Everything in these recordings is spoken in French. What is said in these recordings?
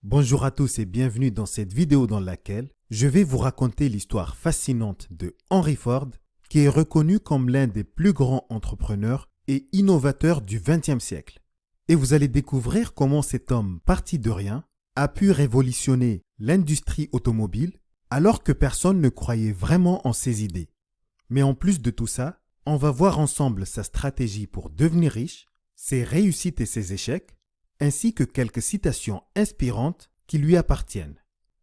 Bonjour à tous et bienvenue dans cette vidéo dans laquelle je vais vous raconter l'histoire fascinante de Henry Ford, qui est reconnu comme l'un des plus grands entrepreneurs et innovateurs du XXe siècle. Et vous allez découvrir comment cet homme parti de rien a pu révolutionner l'industrie automobile alors que personne ne croyait vraiment en ses idées. Mais en plus de tout ça, on va voir ensemble sa stratégie pour devenir riche, ses réussites et ses échecs, ainsi que quelques citations inspirantes qui lui appartiennent.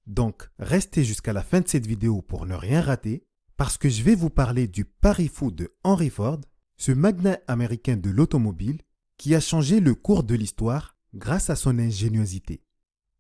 Donc, restez jusqu'à la fin de cette vidéo pour ne rien rater, parce que je vais vous parler du pari fou de Henry Ford, ce magnat américain de l'automobile qui a changé le cours de l'histoire grâce à son ingéniosité.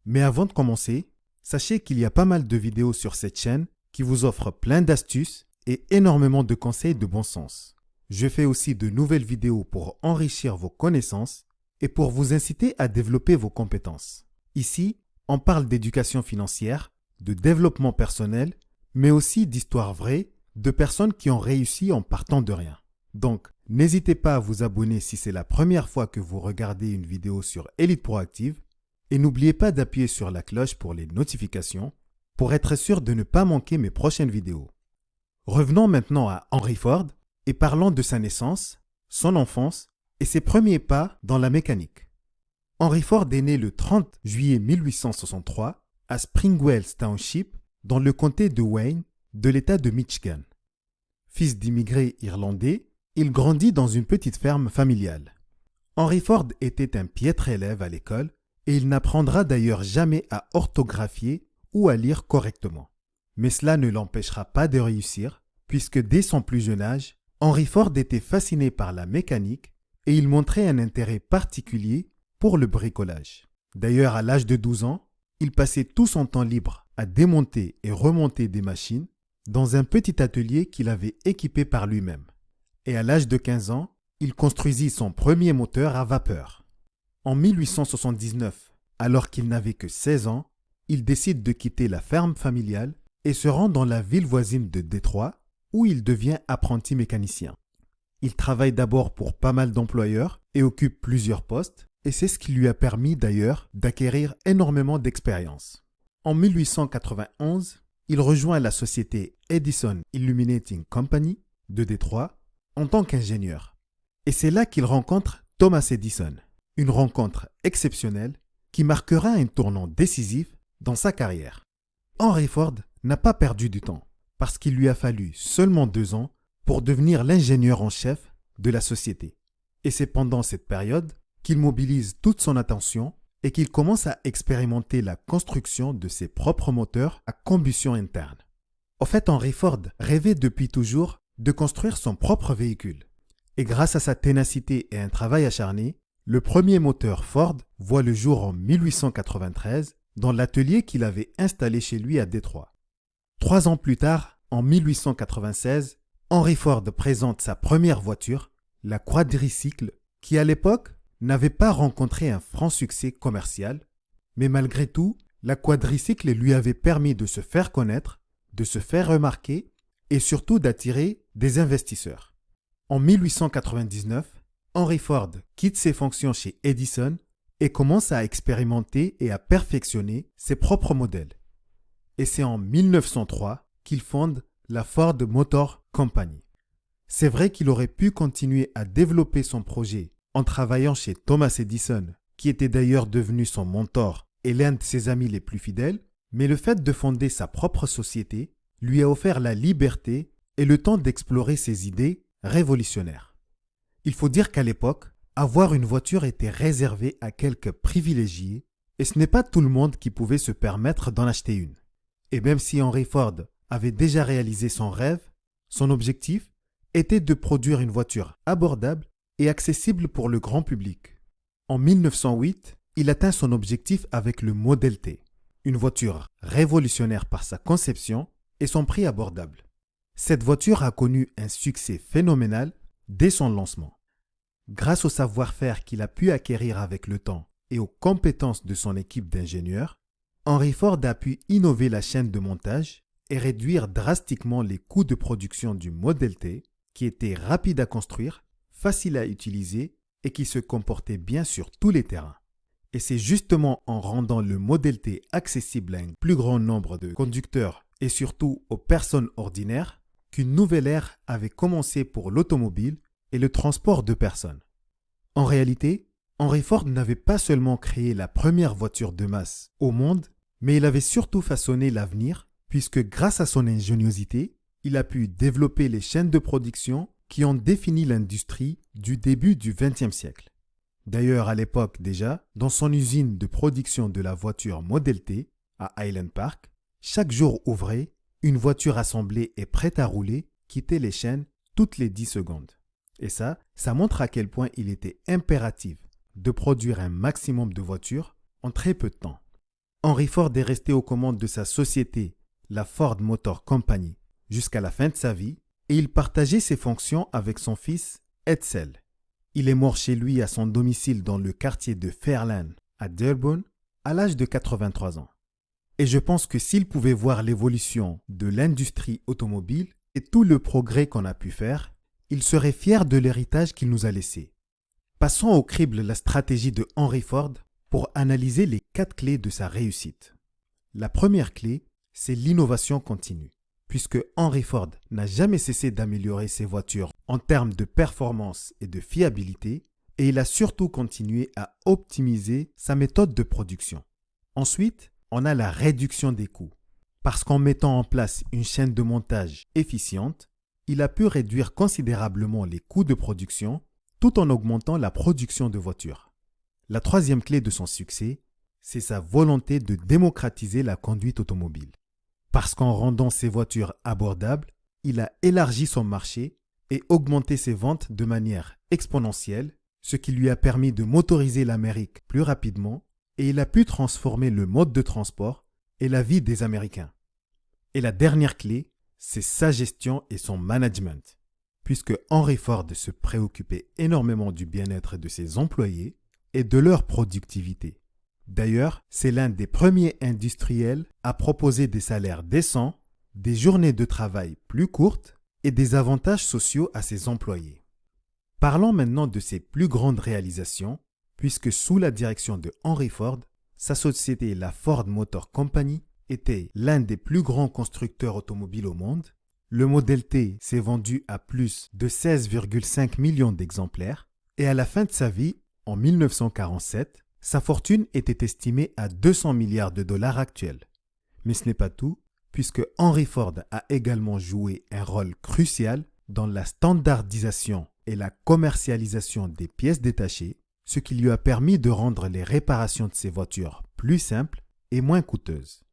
Mais avant de commencer, sachez qu'il y a pas mal de vidéos sur cette chaîne qui vous offrent plein d'astuces et énormément de conseils de bon sens. Je fais aussi de nouvelles vidéos pour enrichir vos connaissances et pour vous inciter à développer vos compétences. Ici, on parle d'éducation financière, de développement personnel, mais aussi d'histoires vraies de personnes qui ont réussi en partant de rien. Donc, n'hésitez pas à vous abonner si c'est la première fois que vous regardez une vidéo sur Elite Proactive et n'oubliez pas d'appuyer sur la cloche pour les notifications pour être sûr de ne pas manquer mes prochaines vidéos. Revenons maintenant à Henry Ford et parlons de sa naissance, son enfance et ses premiers pas dans la mécanique. Henry Ford est né le 30 juillet 1863 à Springwells Township dans le comté de Wayne de l'État de Michigan. Fils d'immigrés irlandais, il grandit dans une petite ferme familiale. Henry Ford était un piètre élève à l'école et il n'apprendra d'ailleurs jamais à orthographier ou à lire correctement. Mais cela ne l'empêchera pas de réussir puisque dès son plus jeune âge, Henry Ford était fasciné par la mécanique et il montrait un intérêt particulier pour le bricolage. D'ailleurs, à l'âge de 12 ans, il passait tout son temps libre à démonter et remonter des machines dans un petit atelier qu'il avait équipé par lui-même. Et à l'âge de 15 ans, il construisit son premier moteur à vapeur. En 1879, alors qu'il n'avait que 16 ans, il décide de quitter la ferme familiale et se rend dans la ville voisine de Détroit, où il devient apprenti mécanicien. Il travaille d'abord pour pas mal d'employeurs et occupe plusieurs postes, et c'est ce qui lui a permis d'ailleurs d'acquérir énormément d'expérience. En 1891, il rejoint la société Edison Illuminating Company de Détroit en tant qu'ingénieur. Et c'est là qu'il rencontre Thomas Edison, une rencontre exceptionnelle qui marquera un tournant décisif dans sa carrière. Henry Ford n'a pas perdu du temps, parce qu'il lui a fallu seulement 2 ans pour devenir l'ingénieur en chef de la société. Et c'est pendant cette période qu'il mobilise toute son attention et qu'il commence à expérimenter la construction de ses propres moteurs à combustion interne. En fait, Henry Ford rêvait depuis toujours de construire son propre véhicule. Et grâce à sa ténacité et un travail acharné, le premier moteur Ford voit le jour en 1893 dans l'atelier qu'il avait installé chez lui à Détroit. 3 ans plus tard, en 1896, Henry Ford présente sa première voiture, la quadricycle, qui à l'époque n'avait pas rencontré un franc succès commercial, mais malgré tout, la quadricycle lui avait permis de se faire connaître, de se faire remarquer et surtout d'attirer des investisseurs. En 1899, Henry Ford quitte ses fonctions chez Edison et commence à expérimenter et à perfectionner ses propres modèles. Et c'est en 1903 qu'il fonde la Ford Motor Company. C'est vrai qu'il aurait pu continuer à développer son projet en travaillant chez Thomas Edison, qui était d'ailleurs devenu son mentor et l'un de ses amis les plus fidèles, mais le fait de fonder sa propre société lui a offert la liberté et le temps d'explorer ses idées révolutionnaires. Il faut dire qu'à l'époque, avoir une voiture était réservé à quelques privilégiés et ce n'est pas tout le monde qui pouvait se permettre d'en acheter une. Et même si Henry Ford avait déjà réalisé son rêve, son objectif était de produire une voiture abordable et accessible pour le grand public. En 1908, il atteint son objectif avec le Model T, une voiture révolutionnaire par sa conception et son prix abordable. Cette voiture a connu un succès phénoménal dès son lancement. Grâce au savoir-faire qu'il a pu acquérir avec le temps et aux compétences de son équipe d'ingénieurs, Henry Ford a pu innover la chaîne de montage et réduire drastiquement les coûts de production du Model T, qui était rapide à construire, facile à utiliser et qui se comportait bien sur tous les terrains. Et Et c'est justement en rendant le Model T accessible à un plus grand nombre de conducteurs et surtout aux personnes ordinaires qu'une nouvelle ère avait commencé pour l'automobile et le transport de personnes. En réalité, Henry Ford n'avait pas seulement créé la première voiture de masse au monde, mais il avait surtout façonné l'avenir, puisque grâce à son ingéniosité, il a pu développer les chaînes de production qui ont défini l'industrie du début du XXe siècle. D'ailleurs, à l'époque déjà, dans son usine de production de la voiture Model T à Highland Park, chaque jour ouvré, une voiture assemblée et prête à rouler quittait les chaînes toutes les 10 secondes. Et ça montre à quel point il était impératif de produire un maximum de voitures en très peu de temps. Henry Ford est resté aux commandes de sa société, la Ford Motor Company, jusqu'à la fin de sa vie, et il partageait ses fonctions avec son fils Edsel. Il est mort chez lui à son domicile dans le quartier de Fairland, à Dearborn, à l'âge de 83 ans. Et je pense que s'il pouvait voir l'évolution de l'industrie automobile et tout le progrès qu'on a pu faire, il serait fier de l'héritage qu'il nous a laissé. Passons au crible la stratégie de Henry Ford pour analyser les 4 clés de sa réussite. La première clé, c'est l'innovation continue, puisque Henry Ford n'a jamais cessé d'améliorer ses voitures en termes de performance et de fiabilité, et il a surtout continué à optimiser sa méthode de production. Ensuite, on a la réduction des coûts. Parce qu'en mettant en place une chaîne de montage efficiente, il a pu réduire considérablement les coûts de production tout en augmentant la production de voitures. La troisième clé de son succès, c'est sa volonté de démocratiser la conduite automobile. Parce qu'en rendant ses voitures abordables, il a élargi son marché et augmenté ses ventes de manière exponentielle, ce qui lui a permis de motoriser l'Amérique plus rapidement, et il a pu transformer le mode de transport et la vie des Américains. Et la dernière clé, c'est sa gestion et son management, puisque Henry Ford se préoccupait énormément du bien-être de ses employés et de leur productivité. D'ailleurs, c'est l'un des premiers industriels à proposer des salaires décents, des journées de travail plus courtes et des avantages sociaux à ses employés. Parlons maintenant de ses plus grandes réalisations, puisque sous la direction de Henry Ford, sa société, la Ford Motor Company, était l'un des plus grands constructeurs automobiles au monde. Le Model T s'est vendu à plus de 16,5 millions d'exemplaires et à la fin de sa vie, en 1947, sa fortune était estimée à 200 milliards de dollars actuels. Mais ce n'est pas tout, puisque Henry Ford a également joué un rôle crucial dans la standardisation et la commercialisation des pièces détachées, ce qui lui a permis de rendre les réparations de ses voitures plus simples et moins coûteuses.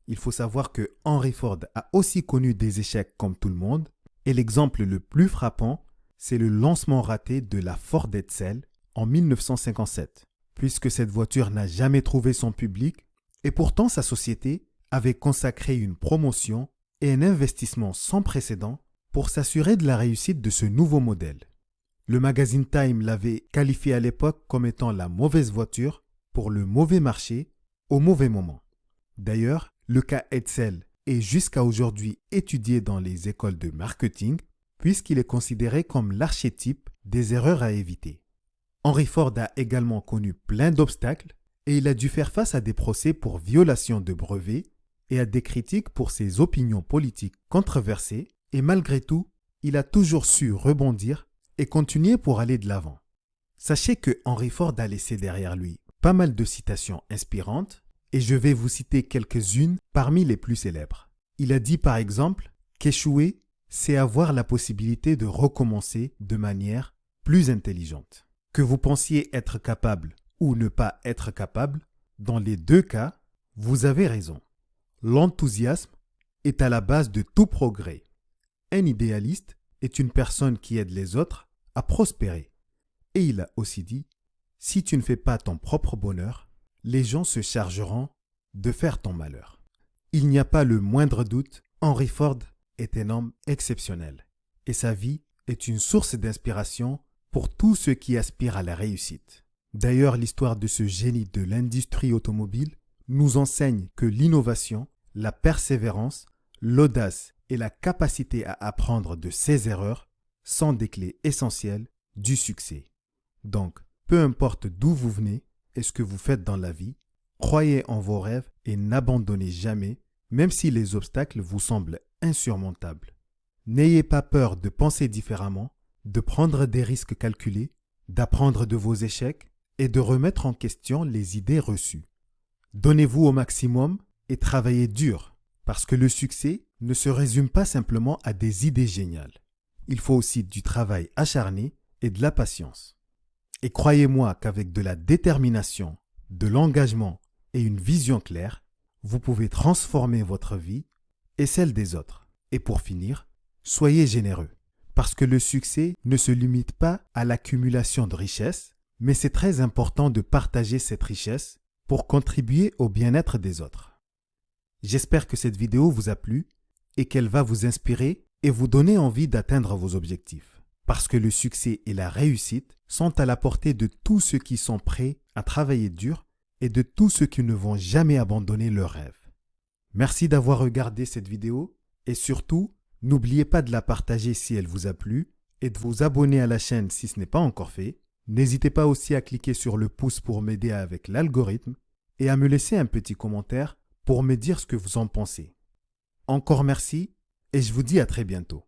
Il faut savoir que Henry Ford a aussi connu des échecs comme tout le monde, et l'exemple le plus frappant, c'est le lancement raté de la Ford Edsel en 1957, puisque cette voiture n'a jamais trouvé son public, et pourtant sa société avait consacré une promotion et un investissement sans précédent pour s'assurer de la réussite de ce nouveau modèle. Le magazine Time l'avait qualifié à l'époque comme étant la mauvaise voiture pour le mauvais marché au mauvais moment. D'ailleurs, le cas Edsel est jusqu'à aujourd'hui étudié dans les écoles de marketing puisqu'il est considéré comme l'archétype des erreurs à éviter. Henry Ford a également connu plein d'obstacles et il a dû faire face à des procès pour violation de brevets et à des critiques pour ses opinions politiques controversées, et malgré tout, il a toujours su rebondir et continuer pour aller de l'avant. Sachez que Henry Ford a laissé derrière lui pas mal de citations inspirantes, et je vais vous citer quelques-unes parmi les plus célèbres. Il a dit par exemple qu'échouer, c'est avoir la possibilité de recommencer de manière plus intelligente. Que vous pensiez être capable ou ne pas être capable, dans les deux cas, vous avez raison. L'enthousiasme est à la base de tout progrès. Un idéaliste est une personne qui aide les autres à prospérer. Et il a aussi dit, si tu ne fais pas ton propre bonheur, les gens se chargeront de faire ton malheur. Il n'y a pas le moindre doute, Henry Ford est un homme exceptionnel. Et sa vie est une source d'inspiration pour tous ceux qui aspirent à la réussite. D'ailleurs, l'histoire de ce génie de l'industrie automobile nous enseigne que l'innovation, la persévérance, l'audace et la capacité à apprendre de ses erreurs sont des clés essentielles du succès. Donc, peu importe d'où vous venez est ce que vous faites dans la vie, croyez en vos rêves et n'abandonnez jamais, même si les obstacles vous semblent insurmontables. N'ayez pas peur de penser différemment, de prendre des risques calculés, d'apprendre de vos échecs et de remettre en question les idées reçues. Donnez-vous au maximum et travaillez dur, parce que le succès ne se résume pas simplement à des idées géniales. Il faut aussi du travail acharné et de la patience. Et croyez-moi qu'avec de la détermination, de l'engagement et une vision claire, vous pouvez transformer votre vie et celle des autres. Et pour finir, soyez généreux, parce que le succès ne se limite pas à l'accumulation de richesses, mais c'est très important de partager cette richesse pour contribuer au bien-être des autres. J'espère que cette vidéo vous a plu et qu'elle va vous inspirer et vous donner envie d'atteindre vos objectifs. Parce que le succès et la réussite sont à la portée de tous ceux qui sont prêts à travailler dur et de tous ceux qui ne vont jamais abandonner leurs rêves. Merci d'avoir regardé cette vidéo et surtout, n'oubliez pas de la partager si elle vous a plu et de vous abonner à la chaîne si ce n'est pas encore fait. N'hésitez pas aussi à cliquer sur le pouce pour m'aider avec l'algorithme et à me laisser un petit commentaire pour me dire ce que vous en pensez. Encore merci et je vous dis à très bientôt.